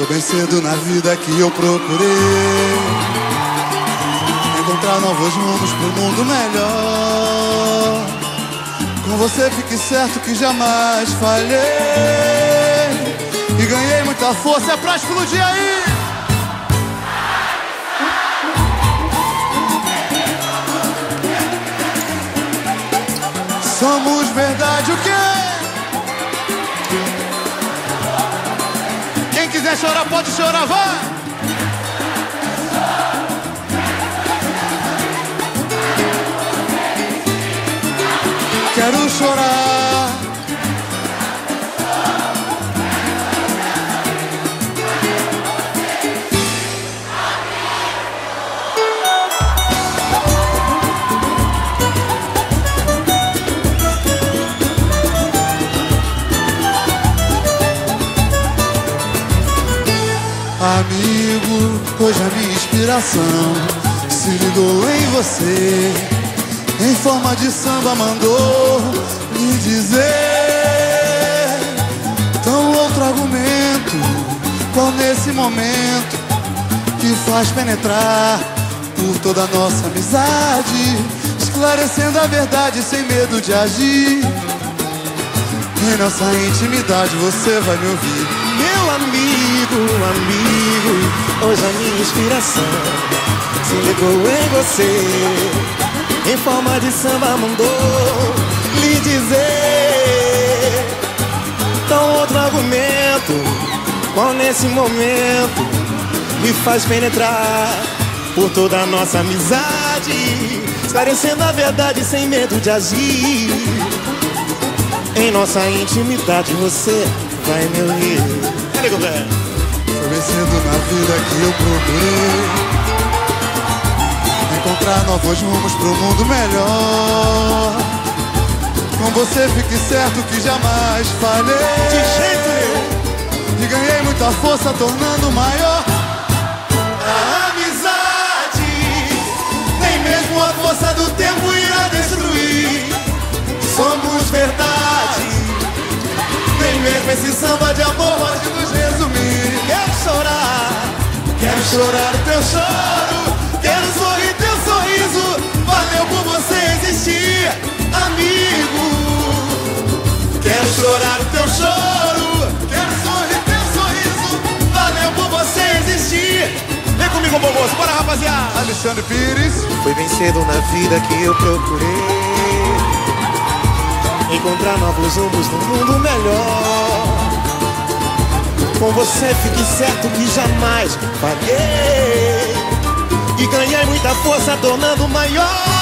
Foi bem cedo na vida que eu procurei encontrar novos rumos pro mundo melhor. Com você fique certo que jamais falhei e ganhei muita força. É pra explodir aí! Somos verdade o quê? Quem quiser chorar pode chorar, vai! Quero chorar. Amigo, hoje a minha inspiração se ligou em você. Em forma de samba mandou me dizer. Então outro argumento, qual nesse momento que faz penetrar por toda a nossa amizade, esclarecendo a verdade sem medo de agir. Em nossa intimidade você vai me ouvir. Meu amigo, hoje a minha inspiração se ligou em você. Em forma de samba mandou lhe dizer. Então outro argumento, qual nesse momento me faz penetrar por toda a nossa amizade, esclarecendo a verdade sem medo de agir. Em nossa intimidade você vai me ouvir. Foi bem cedo na vida que eu procurei encontrar novos rumos pro mundo melhor. Com você fique certo que jamais falhei. De jeito nenhum. E ganhei muita força tornando maior A amizade, nem mesmo a força do tempo irá destruir. Somos verdade, nem mesmo esse samba de amor pode nos resumir. Quero chorar o teu choro, quero sorrir teu sorriso. Valeu por você existir, amigo. Quero chorar o teu choro, quero sorrir teu sorriso. Valeu por você existir. Vem comigo, Boboso, bora, rapaziada. Alexandre Pires. Foi bem cedo na vida que eu procurei encontrar novos rumos no mundo melhor. Com você fique certo que jamais falhei e ganhei muita força tornando maior.